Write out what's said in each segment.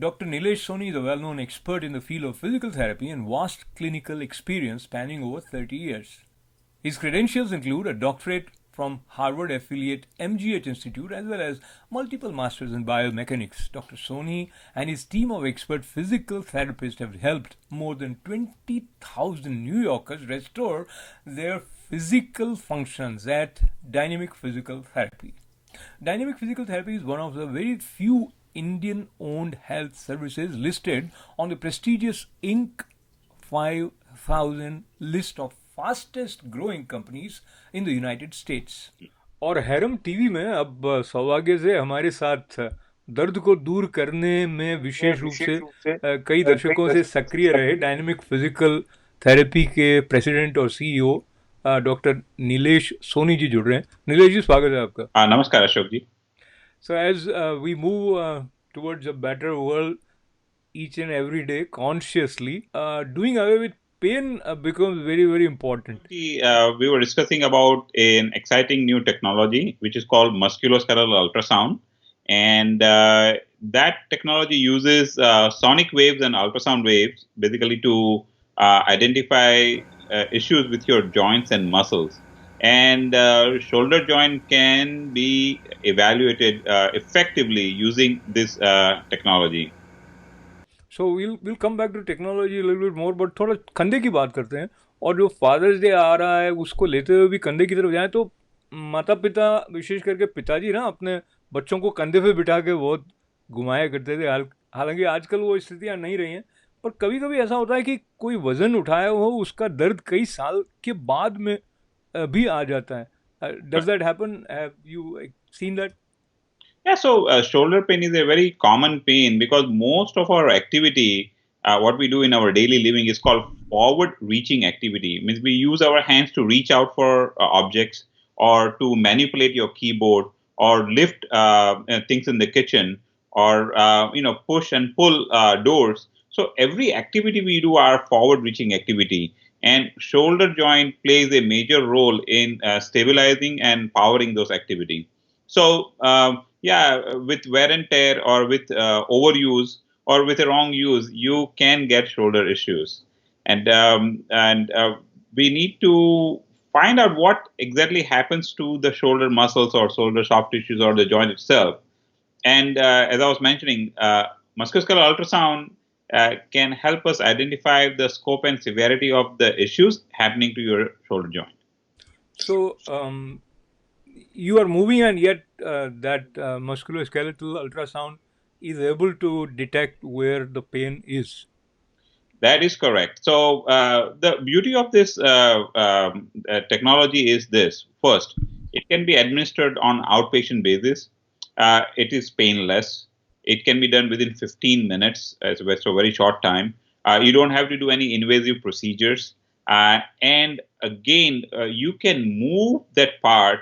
Dr. Nilesh Soni is a well-known expert in the field of physical therapy and vast clinical experience spanning over 30 years. His credentials include a doctorate from Harvard affiliate MGH Institute as well as multiple masters in biomechanics. Dr. Soni and his team of expert physical therapists have helped more than 20,000 New Yorkers restore their physical functions at dynamic physical therapy. Dynamic physical therapy is one of the very few Indian owned health services listed on the prestigious Inc. 5000 list of fastest growing companies in the United States. और harem TV में अब सौभाग्य से हमारे साथ दर्द को दूर करने में विशेष रूप से कई दशकों से सक्रिय रहे डायनेमिक फिजिकल थेरेपी के प्रेसिडेंट और सीईओ डॉक्टर नीलेश सोनी जी जुड़ रहे हैं. नीलेश जी, स्वागत है आपका. नमस्कार अशोक जी. So as we move towards a better world each and every day consciously, doing away with pain becomes very, very important. We were discussing about an exciting new technology which is called Musculoskeletal ultrasound, and that technology uses sonic waves and ultrasound waves basically to identify issues with your joints and muscles. And shoulder joint can be evaluated effectively using this technology. So we'll come back to technology a little bit more, but थोड़ा कंधे की बात करते हैं. और जो fathers day आ रहा है उसको लेते हुए भी कंधे की तरफ जाएं तो माता पिता, विशेष करके पिताजी ना, अपने बच्चों को कंधे पे बिठा के बहुत घुमाया करते थे. हालांकि आजकल वो स्थितियाँ नहीं रही हैं, पर कभी कभी ऐसा होता है कि कोई वजन उठाया हो, उसका दर्द कई साल के बाद में भी आ जाता है. Does that happen? Have you seen that? Yeah, so shoulder pain is a very common pain because most of our activity, what we do in our daily living, is called forward-reaching activity. Means we use our hands to reach out for objects, or to manipulate your keyboard, or lift things in the kitchen, or push and pull doors. So every activity we do are forward-reaching activity, and shoulder joint plays a major role in stabilizing and powering those activities. So with wear and tear, or with overuse, or with a wrong use, you can get shoulder issues, and we need to find out what exactly happens to the shoulder muscles or shoulder soft tissues or the joint itself. And as I was mentioning, musculoskeletal ultrasound can help us identify the scope and severity of the issues happening to your shoulder joint. So you are moving, and yet that musculoskeletal ultrasound is able to detect where the pain is. That is correct. So the beauty of this technology is this. First, it can be administered on outpatient basis. It is painless. It can be done within 15 minutes, so a very short time. You don't have to do any invasive procedures. And again, you can move that part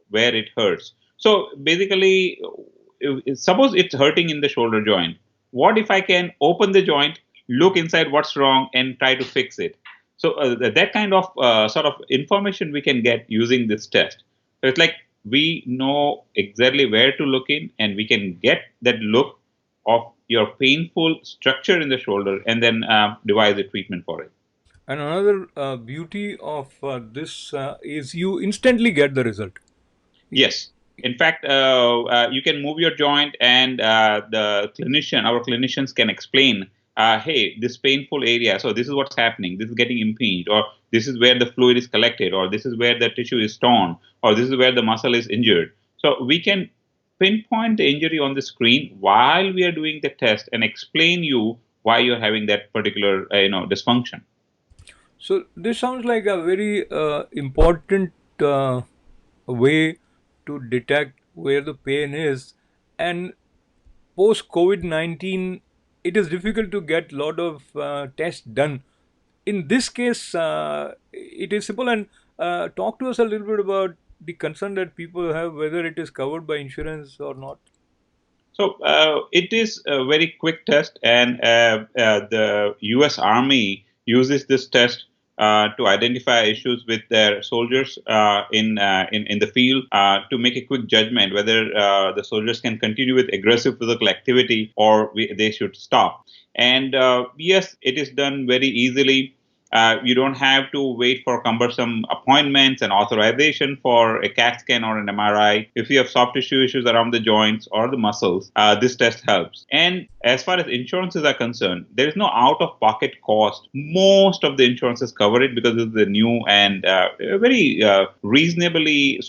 where it hurts. So basically, suppose it's hurting in the shoulder joint. What if I can open the joint, look inside what's wrong, and try to fix it? So that kind of sort of information we can get using this test. So it's like we know exactly where to look in, and we can get that look of your painful structure in the shoulder, and then devise a treatment for it. And another beauty of this is you instantly get the result. Yes. In fact, you can move your joint, and our clinicians can explain, hey, this painful area, so this is what's happening, this is getting impinged, or this is where the fluid is collected, or this is where the tissue is torn, or this is where the muscle is injured. So we can pinpoint the injury on the screen while we are doing the test and explain you why you're having that particular dysfunction. So this sounds like a very important way to detect where the pain is. And post COVID-19, it is difficult to get a lot of tests done. In this case, it is simple. And talk to us a little bit about the concern that people have, whether it is covered by insurance or not. So it is a very quick test, and the U.S. Army uses this test to identify issues with their soldiers in the field, to make a quick judgment whether the soldiers can continue with aggressive physical activity or they should stop. And yes, it is done very easily. You don't have to wait for cumbersome appointments and authorization for a CAT scan or an MRI. If you have soft tissue issues around the joints or the muscles, this test helps. And as far as insurances are concerned, there is no out of pocket cost. Most of the insurances cover it because it's the new and very reasonably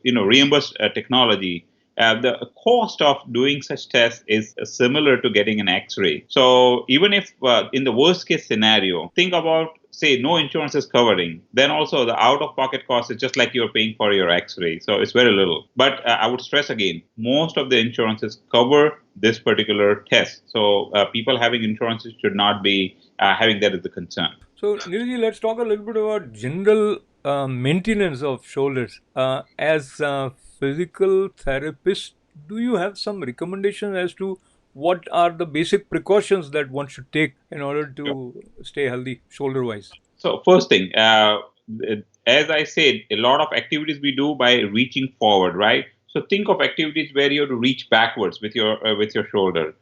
reimbursed technology. The cost of doing such tests is similar to getting an X-ray. So even if in the worst case scenario, think about, say, no insurance is covering, then also the out-of-pocket cost is just like you're paying for your X-ray. So it's very little. But I would stress again, most of the insurances cover this particular test. So people having insurances should not be having that as a concern. So, Nilji, let's talk a little bit about general maintenance of shoulders. As a physical therapist, do you have some recommendations as to what are the basic precautions that one should take in order to stay healthy shoulder wise? So first thing, as I said, a lot of activities we do by reaching forward, right? So think of activities where you have to reach backwards with your shoulder.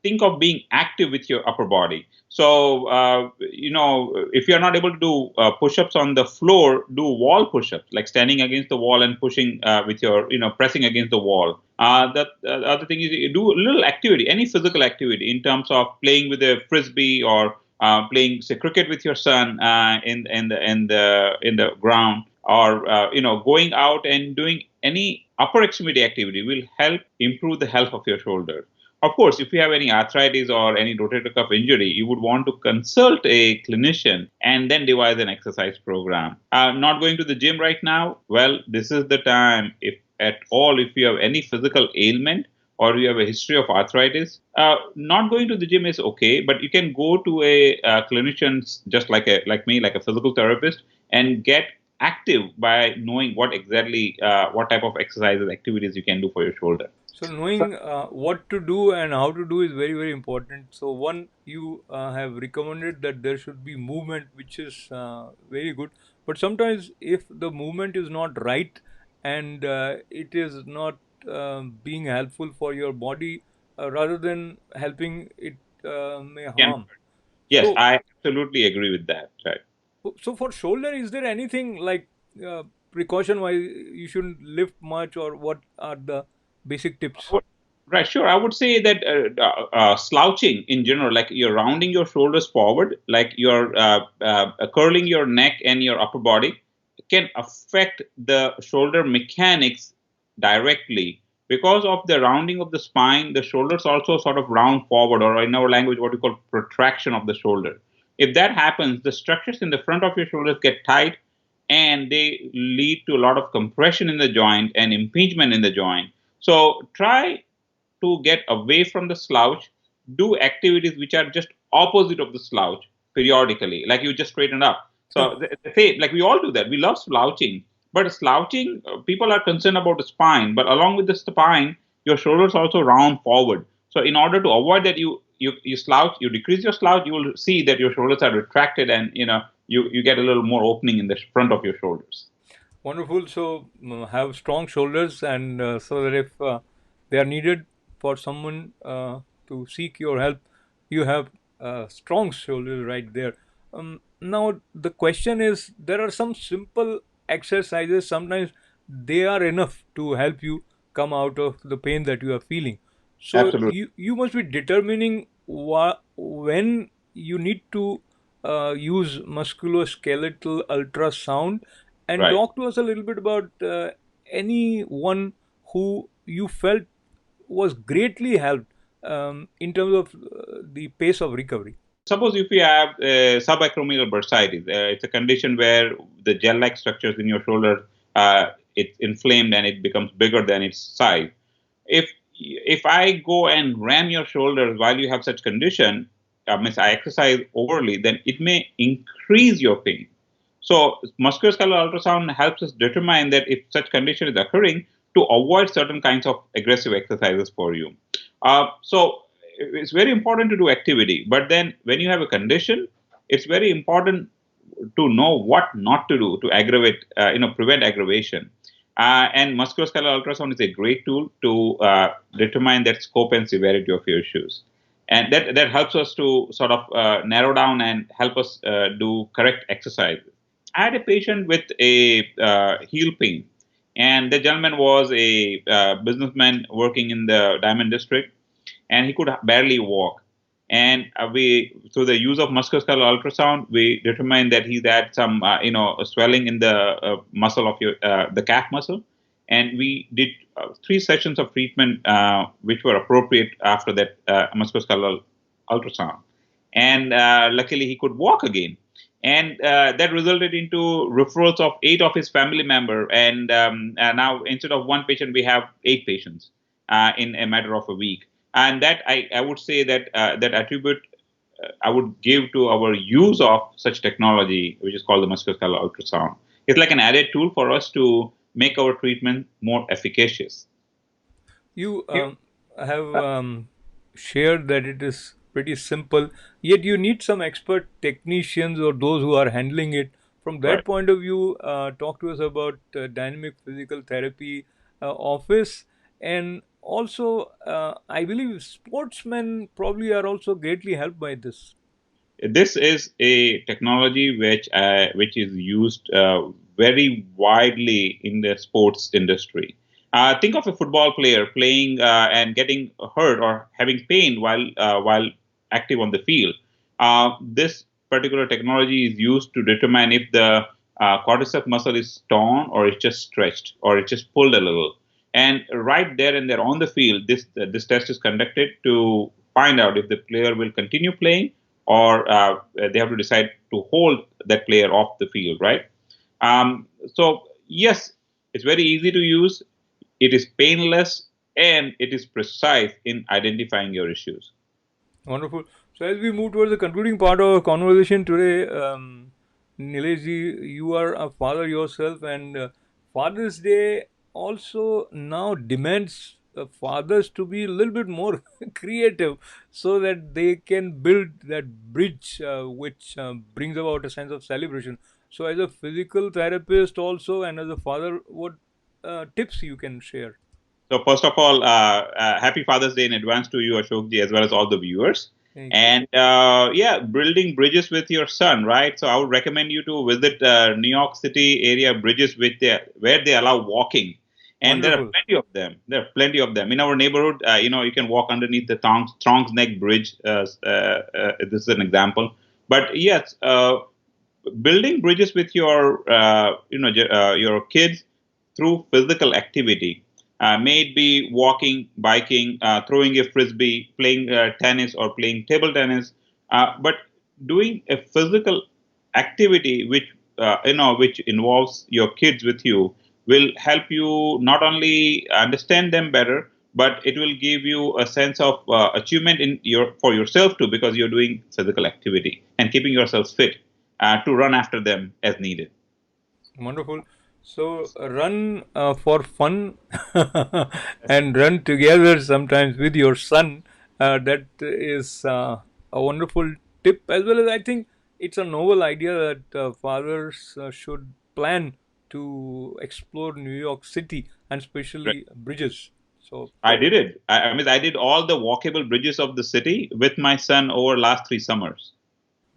Think of being active with your upper body. So if you're not able to do push-ups on the floor, do wall push-ups, like standing against the wall and pushing with your pressing against the wall. The other thing is you do a little activity, any physical activity, in terms of playing with a frisbee or playing, say, cricket with your son in the ground, or going out and doing any upper extremity activity will help improve the health of your shoulder. Of course, if you have any arthritis or any rotator cuff injury, you would want to consult a clinician and then devise an exercise program. Not going to the gym right now? Well, this is the time, if at all, if you have any physical ailment or you have a history of arthritis, not going to the gym is okay, but you can go to a clinician just like me, like a physical therapist, and get active by knowing what type of exercises, activities you can do for your shoulder. So knowing what to do and how to do is very, very important. So one, you have recommended that there should be movement, which is very good. But sometimes if the movement is not right and it is not being helpful for your body, rather than helping, it may Yeah. harm. Yes, So, I absolutely agree with that. Right. so for shoulder, is there anything like precaution wise you shouldn't lift much, or what are the basic tips? Right, sure. I would say that slouching in general, like you're rounding your shoulders forward, like you're curling your neck and your upper body, can affect the shoulder mechanics directly. Because of the rounding of the spine, the shoulders also sort of round forward, or in our language, what we call protraction of the shoulder. If that happens, the structures in the front of your shoulders get tight, and they lead to a lot of compression in the joint and impingement in the joint. So try to get away from the slouch, do activities which are just opposite of the slouch periodically, like you just straighten up. So they say, like we all do that. We love slouching, but slouching, people are concerned about the spine, but along with the spine, your shoulders also round forward. So in order to avoid that, you slouch, you decrease your slouch, you will see that your shoulders are retracted, and you get a little more opening in the front of your shoulders. Wonderful. So have strong shoulders, and so that if they are needed for someone to seek your help, you have strong shoulders right there. Now the question is, there are some simple exercises. Sometimes they are enough to help you come out of the pain that you are feeling. So Absolutely. you must be determining when you need to use musculoskeletal ultrasound, and Right. talk to us a little bit about anyone who you felt was greatly helped in terms of the pace of recovery. Suppose if you have subacromial bursitis, it's a condition where the gel-like structures in your shoulder, it's inflamed and it becomes bigger than its size. If I go and ram your shoulders while you have such condition, means I exercise overly, then it may increase your pain. So musculoskeletal ultrasound helps us determine that if such condition is occurring, to avoid certain kinds of aggressive exercises for you. So it's very important to do activity. But then when you have a condition, it's very important to know what not to do to aggravate, prevent aggravation. And musculoskeletal ultrasound is a great tool to determine that scope and severity of your issues. And that helps us to sort of narrow down and help us do correct exercise. I had a patient with a heel pain, and the gentleman was a businessman working in the Diamond District, and he could barely walk. And we, through the use of musculoskeletal ultrasound, we determined that he's had some, swelling in the muscle of the calf muscle, and we did 3 sessions of treatment, which were appropriate after that musculoskeletal ultrasound. And luckily, he could walk again. And that resulted into referrals of 8 of his family members. And now, instead of 1 patient, we have 8 patients in a matter of a week. And that I would say that that attribute I would give to our use of such technology, which is called the musculoskeletal ultrasound. It's like an added tool for us to make our treatment more efficacious. You have shared that it is pretty simple, yet you need some expert technicians or those who are handling it. From that Right. point of view, talk to us about dynamic physical therapy office, and also I believe sportsmen probably are also greatly helped by this. This is a technology which is used very widely in the sports industry. Think of a football player playing and getting hurt or having pain while active on the field. This particular technology is used to determine if the quadriceps muscle is torn or it's just stretched or it's just pulled a little. And right there and there on the field, this test is conducted to find out if the player will continue playing or they have to decide to hold that player off the field, right? So yes, it's very easy to use. It is painless and it is precise in identifying your issues. Wonderful. So as we move towards the concluding part of our conversation today, Nileshji, you are a father yourself, and Father's Day also now demands fathers to be a little bit more creative so that they can build that bridge which brings about a sense of celebration. So as a physical therapist also and as a father, what tips you can share? So first of all, happy Father's Day in advance to you, Ashokji, as well as all the viewers. Thank you. And yeah, building bridges with your son, right? So I would recommend you to visit New York City area bridges where they allow walking, and there are Wonderful. plenty of them. There are plenty of them in our neighborhood. You can walk underneath the Throngs Neck Bridge. This is an example. But yes, building bridges with your kids through physical activity. May it be walking, biking, throwing a frisbee, playing tennis, or playing table tennis, but doing a physical activity which involves your kids with you will help you not only understand them better, but it will give you a sense of achievement for yourself too, because you're doing physical activity and keeping yourself fit to run after them as needed. Wonderful. So run for fun and run together sometimes with your son. That is a wonderful tip, as well as I think it's a novel idea that fathers should plan to explore New York City and especially bridges. So I did it. I mean, I did all the walkable bridges of the city with my son over last 3 summers.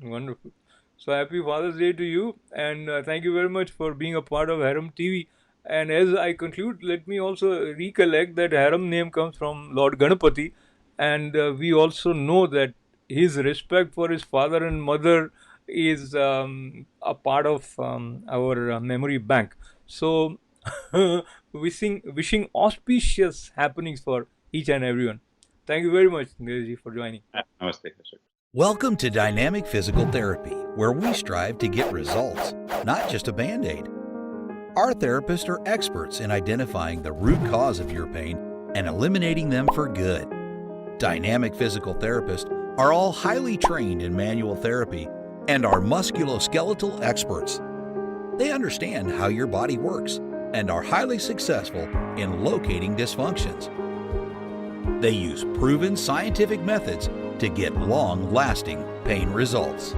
wonderful. So happy Father's Day to you, and thank you very much for being a part of Harem TV. And as I conclude, let me also recollect that Harem name comes from Lord Ganapati, and we also know that his respect for his father and mother is a part of our memory bank. So, wishing auspicious happenings for each and everyone. Thank you very much, Neeraj, for joining. Namaste, Ashok. Welcome to Dynamic Physical Therapy, where we strive to get results, not just a Band-Aid. Our therapists are experts in identifying the root cause of your pain and eliminating them for good. Dynamic Physical Therapists are all highly trained in manual therapy and are musculoskeletal experts. They understand how your body works and are highly successful in locating dysfunctions. They use proven scientific methods to get long-lasting pain results.